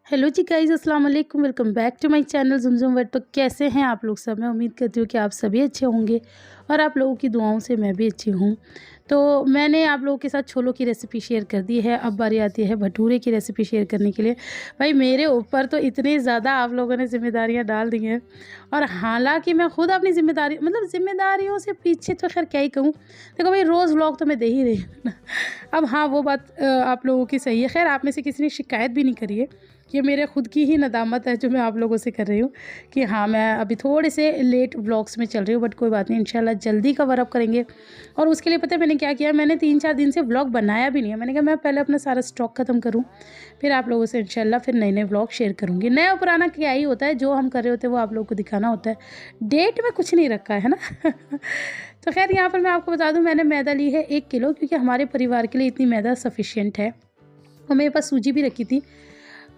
Hello जी guys, अस्सलाम वालेकुम। Welcome back to my channel Zumzum world. तो कैसे हैं आप लोग सब? मैं उम्मीद करती हूँ कि आप सभी अच्छे होंगे और आप लोगों की दुआओं से मैं भी अच्छी हूँ। तो मैंने आप लोगों के साथ छोलों की रेसिपी शेयर कर दी है। अब बारी आती है भटूरे की रेसिपी शेयर करने के लिए। भाई मेरे ऊपर तो इतनी ज़्यादा आप लोगों ने ज़िम्मेदारियाँ डाल दी हैं, और हालाँकि मैं खुद अपनी ज़िम्मेदारियों से पीछे तो ख़ैर क्या ही कहूँ। देखो भाई, रोज़ व्लॉग तो मैं दे ही रही हूँ ना। अब हाँ, वो बात आप लोगों की सही है। ख़ैर आप में से किसी ने शिकायत भी नहीं करी है। ये मेरे खुद की ही नदामत है जो मैं आप लोगों से कर रही हूँ कि हाँ, मैं अभी थोड़े से लेट व्लॉग्स में चल रही हूँ, बट कोई बात नहीं, इंशाल्लाह जल्दी कवर अप करेंगे। और उसके लिए पता है मैंने क्या किया? मैंने 3-4 दिन से व्लॉग बनाया भी नहीं है। मैंने कहा मैं पहले अपना सारा स्टॉक ख़त्म करूँ, फिर आप लोगों से इंशाल्लाह फिर नए-नए व्लॉग शेयर करूँगी। नया पुराना क्या ही होता है, जो हम कर रहे होते हैं वो आप लोगों को दिखाना होता है। डेट में कुछ नहीं रखा है ना। तो ख़ैर यहाँ पर मैं आपको बता दूँ, मैंने मैदा ली है 1 किलो, क्योंकि हमारे परिवार के लिए इतनी मैदा सफिशिएंट है। और मेरे पास सूजी भी रखी थी,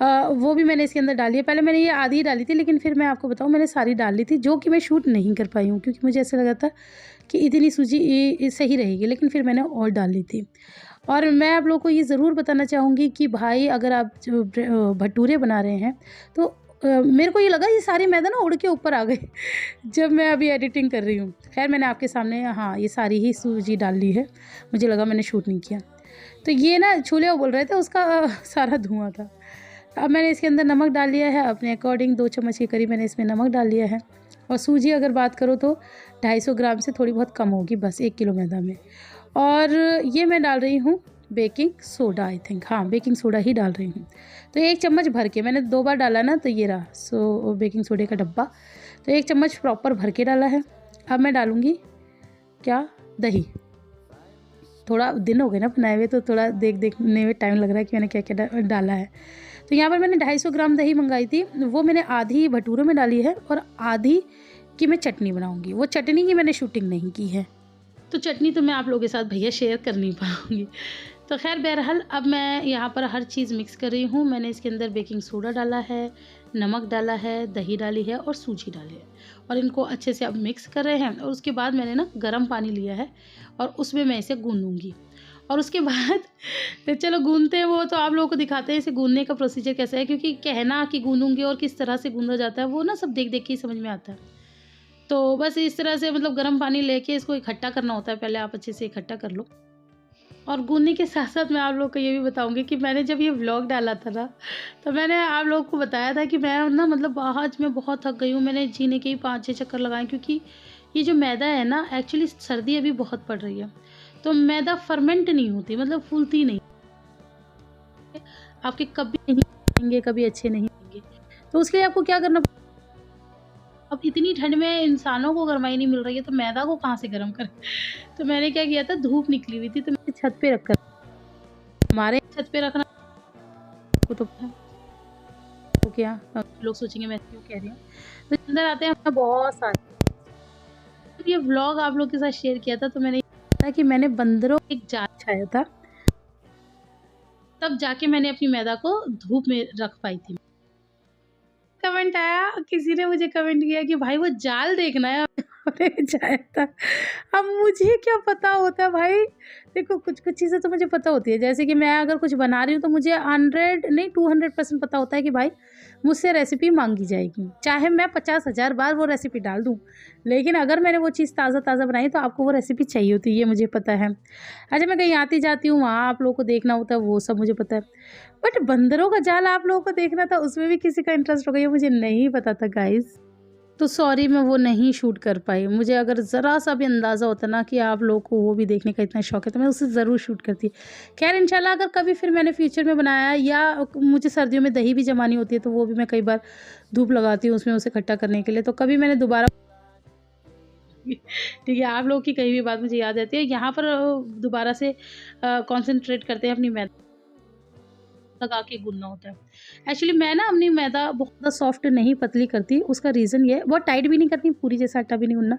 वो भी मैंने इसके अंदर डाली है। पहले मैंने ये आधी ही डाली थी, लेकिन फिर मैं आपको बताऊँ मैंने सारी डाल ली थी, जो कि मैं शूट नहीं कर पाई हूँ, क्योंकि मुझे ऐसा लगा था कि इतनी सूजी सही रहेगी, लेकिन फिर मैंने और डाल ली थी। और मैं आप लोगों को ये ज़रूर बताना चाहूँगी कि भाई, अगर आप जो भटूरे बना रहे हैं तो मेरे को ये लगा ये सारी मैदा ना उड़ के ऊपर आ गई जब मैं अभी एडिटिंग कर रही हूँ। खैर मैंने आपके सामने हाँ, ये सारी ही सूजी डाल ली है। मुझे लगा मैंने शूट नहीं किया। तो ये ना छोले वो बोल रहे थे, उसका सारा धुआँ था। अब मैंने इसके अंदर नमक डाल लिया है अपने अकॉर्डिंग, 2 चम्मच के करीब मैंने इसमें नमक डाल लिया है। और सूजी अगर बात करो तो 250 ग्राम से थोड़ी बहुत कम होगी बस 1 किलो मैदा में। और ये मैं डाल रही हूँ बेकिंग सोडा, आई थिंक, हाँ, बेकिंग सोडा ही डाल रही हूँ। तो 1 चम्मच भर के, मैंने 2 बार डाला ना, तो ये रहा बेकिंग सोडे का डब्बा। तो 1 चम्मच प्रॉपर भर के डाला है। अब मैं डालूँगी क्या? दही। थोड़ा दिन हो गए ना बनाए हुए, तो थोड़ा देखने में टाइम लग रहा है कि मैंने क्या-क्या डाला है। तो यहाँ पर मैंने 250 ग्राम दही मंगाई थी, वो मैंने आधी भटूरों में डाली है और आधी की मैं चटनी बनाऊँगी। वो चटनी की मैंने शूटिंग नहीं की है, तो चटनी तो मैं आप लोगों के साथ भैया शेयर कर नहीं पाऊँगी। तो ख़ैर बहरहाल अब मैं यहाँ पर हर चीज़ मिक्स कर रही हूँ। मैंने इसके अंदर बेकिंग सोडा डाला है, नमक डाला है, दही डाली है और सूजी डाली है, और इनको अच्छे से अब मिक्स कर रहे हैं। और उसके बाद मैंने ना गर्म पानी लिया है और उसमें मैं इसे गूँधूँगी। और उसके बाद तो चलो गूँधते हैं, वो तो आप लोगों को दिखाते हैं इसे गूँधने का प्रोसीजर कैसा है, क्योंकि कहना कि गूँधूँगी और किस तरह से गूँधा जाता है वो ना सब देख-देख के ही समझ में आता है। तो बस इस तरह से गर्म पानी लेके इसको इकट्ठा करना होता है, पहले आप अच्छे से इकट्ठा कर लो। और गूँथने के साथ-साथ मैं आप लोगों को ये भी बताऊँगी कि मैंने जब ये व्लॉग डाला था ना, तो मैंने आप लोगों को बताया था कि मैं ना आज मैं बहुत थक गई हूँ। मैंने जीने के ही 5-6 चक्कर लगाए, क्योंकि ये जो मैदा है ना, एक्चुअली सर्दी अभी बहुत पड़ रही है, तो मैदा फर्मेंट नहीं होती, फूलती नहीं। आपके कभी नहीं बनेंगे, कभी अच्छे नहीं बनेंगे। तो उसके लिए आपको क्या करना, अब इतनी ठंड में इंसानों को गरमाई नहीं मिल रही है, तो मैदा को कहाँ से गर्म करें। तो मैंने क्या किया था, धूप निकली हुई थी तो मैंने छत पे रखा। हमारे छत पे रखना को तो क्या लोग सोचेंगे मैं क्यों कह रही हूँ। तो अंदर आते हैं हमें बहुत सारे। तो ये व्लॉग आप लोग के साथ शेयर किया था, तो मैंने था कि मैंने बंदरों एक जाल बिछाया था, तब जाके मैंने अपनी मैदा को धूप में रख पाई थी। कमेंट आया, किसी ने मुझे कमेंट किया कि भाई वो जाल देखना है, हमने बिछाया था। अब मुझे क्या पता होता है भाई, देखो कुछ-कुछ चीज़ें तो मुझे पता होती है, जैसे कि मैं अगर कुछ बना रही हूँ तो मुझे 100 नहीं 200% पता होता है कि भाई मुझसे रेसिपी माँगी जाएगी। चाहे मैं 50,000 बार वो रेसिपी डाल दूँ, लेकिन अगर मैंने वो चीज़ ताज़ा-ताज़ा बनाई तो आपको वो रेसिपी चाहिए होती है, ये मुझे पता है। अच्छा, मैं कहीं आती-जाती हूँ, वहाँ आप लोगों को देखना होता है, वो सब मुझे पता है। बट बंदरों का जाल आप लोगों को देखना था, उसमें भी किसी का इंटरेस्ट होगा, ये मुझे नहीं पता था गाइज़। तो सॉरी, मैं वो नहीं शूट कर पाई। मुझे अगर ज़रा-सा भी अंदाज़ा होता ना कि आप लोगों को वो भी देखने का इतना शौक है, तो मैं उसे ज़रूर शूट करती। ख़ैर इंशाल्लाह अगर कभी फिर मैंने फ्यूचर में बनाया, या मुझे सर्दियों में दही भी जमानी होती है, तो वो भी मैं कई बार धूप लगाती हूँ उसमें उसे इकट्ठा करने के लिए, तो कभी मैंने दोबारा ठीक है, आप लोगों की कही हुई बात मुझे याद रहती है। यहाँ पर दोबारा से कॉन्सन्ट्रेट करते हैं अपनी मैदा लगा के गूँथना होता है। एक्चुअली मैं ना अपनी मैदा बहुत ज़्यादा सॉफ्ट नहीं पतली करती, उसका रीज़न ये है, बहुत टाइट भी नहीं करती, पूरी जैसा आटा भी नहीं गूँथना,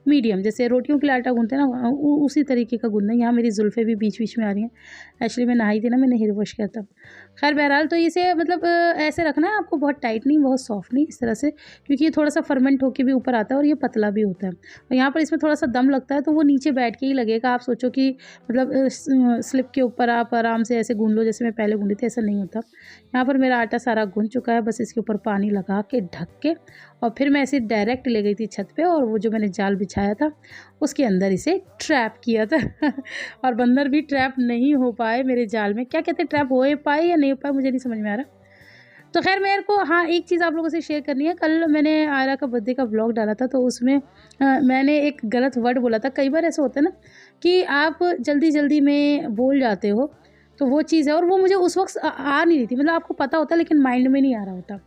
मीडियम जैसे रोटियों के लिए आटा गूँथते हैं ना, उसी तरीके का गूँथना है। यहाँ मेरी ज़ुल्फ़ें भी बीच-बीच में आ रही हैं। एक्चुअली मैं नहाई थी ना, मैंने हेयर वॉश किया था। ख़ैर बहरहाल, तो इसे ऐसे रखना है आपको, बहुत टाइट नहीं, बहुत सॉफ्ट नहीं, इस तरह से, क्योंकि ये थोड़ा-सा फर्मेंट होके भी ऊपर आता है और ये पतला भी होता है। और यहाँ पर इसमें थोड़ा-सा दम लगता है, तो वो नीचे बैठ के ही लगेगा। आप सोचो कि स्लिप के ऊपर आप आराम से ऐसे गूँथ लो, जैसे मैं पहले गूँथी थी, ऐसा ऐसा नहीं होता। यहाँ पर मेरा आटा सारा गूँथ चुका है, बस इसके ऊपर पानी लगा के ढक के और फिर मैं इसे डायरेक्ट ले गई थी छत पे और वो जो मैंने जाल बिछाया था उसके अंदर इसे ट्रैप किया था और बंदर भी ट्रैप नहीं हो पाए मेरे जाल में। क्या कहते हैं, ट्रैप हो पाए या नहीं हो पाए मुझे नहीं समझ में आ रहा। तो खैर मेरे को हाँ एक चीज़ आप लोगों से शेयर करनी है। कल मैंने आयरा का बर्थडे का व्लॉग डाला था, तो उसमें मैंने एक गलत वर्ड बोला था। कई बार ऐसा होता है ना कि आप जल्दी जल्दी में बोल जाते हो, तो वो चीज़ है और वो मुझे उस वक्त आ नहीं रही थी। मतलब आपको पता होता लेकिन माइंड में नहीं आ रहा होता।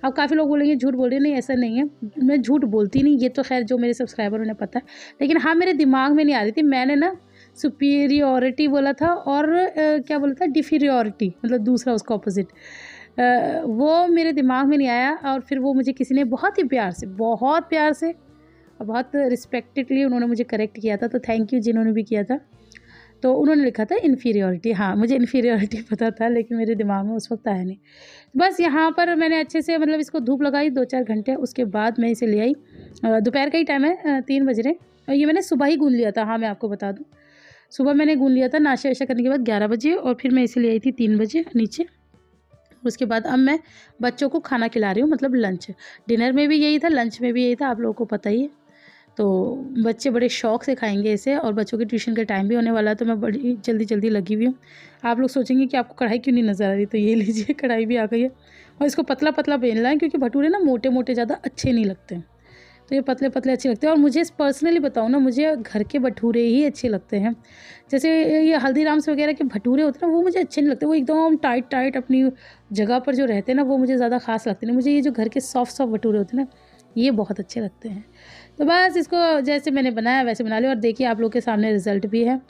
अब काफ़ी लोग बोलेंगे झूठ बोल रही है, नहीं ऐसा नहीं है, मैं झूठ बोलती नहीं, ये तो खैर जो मेरे सब्सक्राइबर उन्हें पता है। लेकिन हाँ मेरे दिमाग में नहीं आ रही थी। मैंने ना सुपीरियॉरिटी बोला था और क्या बोला था, डिफीरियॉरिटी, मतलब दूसरा उसका ऑपोजिट। वो मेरे दिमाग में नहीं आया और फिर वो मुझे किसी ने बहुत ही प्यार से और बहुत रिस्पेक्टेडली उन्होंने मुझे करेक्ट किया था। तो थैंक यू जिन्होंने भी किया था। तो उन्होंने लिखा था इन्फीरियॉरिटी। हाँ मुझे इन्फीरियॉरिटी पता था लेकिन मेरे दिमाग में उस वक्त आया नहीं। बस यहाँ पर मैंने अच्छे से मतलब इसको धूप लगाई 2-4 घंटे, उसके बाद मैं इसे ले आई। दोपहर का ही टाइम है, 3 बज रहे और ये मैंने सुबह ही गूँध लिया था। हाँ मैं आपको बता दूँ, सुबह मैंने गूँध लिया था नाश्ता वाश्ता करने के बाद 11 बजे और फिर मैं इसे ले आई थी 3 बजे नीचे। उसके बाद अब मैं बच्चों को खाना खिला रही हूँ, मतलब लंच। डिनर में भी यही था, लंच में भी यही था, आप लोगों को पता ही है। तो बच्चे बड़े शौक़ से खाएंगे इसे और बच्चों के ट्यूशन का टाइम भी होने वाला है, तो मैं बड़ी जल्दी जल्दी लगी हुई हूँ। आप लोग सोचेंगे कि आपको कढ़ाई क्यों नहीं नज़र आ रही, तो ये लीजिए कढ़ाई भी आ गई है। और इसको पतला पतला बेलना है क्योंकि भटूरे ना मोटे मोटे ज़्यादा अच्छे नहीं लगते हैं, तो ये पतले पतले अच्छे लगते हैं। और मुझे पर्सनली बताऊँ ना, मुझे घर के भटूरे ही अच्छे लगते हैं। जैसे ये हल्दीराम्स वगैरह के भटूरे होते हैं ना, वो मुझे अच्छे नहीं लगते। वो एकदम टाइट टाइट अपनी जगह पर जो रहते हैं ना, वो मुझे ज़्यादा खास लगते नहीं। मुझे ये जो घर के सॉफ्ट सॉफ्ट भटूरे होते हैं ना, ये बहुत अच्छे लगते हैं। तो बस इसको जैसे मैंने बनाया वैसे बना लिया और देखिए आप लोग के सामने रिज़ल्ट भी है।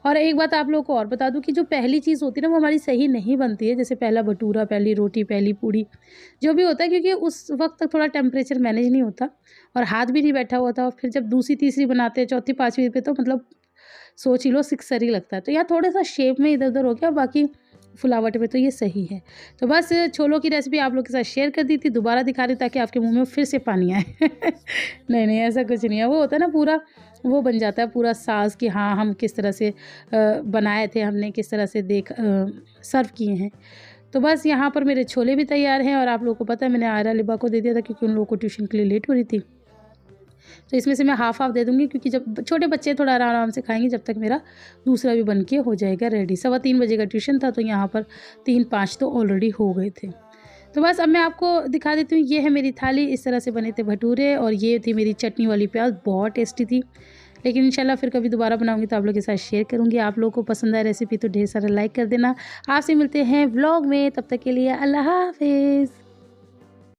और एक बात आप लोगों को और बता दूं कि जो पहली चीज़ होती है ना, वो हमारी सही नहीं बनती है। जैसे पहला भटूरा, पहली रोटी, पहली पूड़ी, जो भी होता है, क्योंकि उस वक्त तक थोड़ा टेम्परेचर मैनेज नहीं होता और हाथ भी नहीं बैठा हुआ था। और फिर जब दूसरी तीसरी बनाते हैं, चौथी पाँचवीं पे, तो मतलब सोच ही लो सिक्सर ही लगता है। तो यहाँ थोड़ा सा शेप में इधर उधर हो गया, बाकी फुलावट में तो ये सही है। तो बस छोलों की रेसिपी आप लोग के साथ शेयर कर दी थी, दोबारा दिखा रही ताकि आपके मुंह में फिर से पानी आए नहीं नहीं ऐसा कुछ नहीं है। वो होता है ना, पूरा वो बन जाता है पूरा साज कि हाँ हम किस तरह से बनाए थे, हमने किस तरह से सर्व किए हैं। तो बस यहाँ पर मेरे छोले भी तैयार हैं और आप लोगों को पता है मैंने आयरा लिबा को दे दिया था क्योंकि उन लोगों को ट्यूशन के लिए लेट हो रही थी। तो इसमें से मैं हाफ़ दे दूँगी क्योंकि जब छोटे बच्चे थोड़ा आराम आराम से खाएंगे, जब तक मेरा दूसरा भी बन के हो जाएगा रेडी। 3:15 बजे का ट्यूशन था, तो यहाँ पर 3-5 तो ऑलरेडी हो गए थे। तो बस अब मैं आपको दिखा देती हूँ, ये है मेरी थाली। इस तरह से बने थे भटूरे और ये थी मेरी चटनी वाली प्याज़, बहुत टेस्टी थी। लेकिन इंशाल्लाह फिर कभी दोबारा बनाऊँगी तो आप लोगों के साथ शेयर करूँगी। आप लोगों को पसंद आए रेसिपी तो ढेर सारा लाइक कर देना। आपसे मिलते हैं व्लॉग में, तब तक के लिए अल्लाह हाफ़िज़।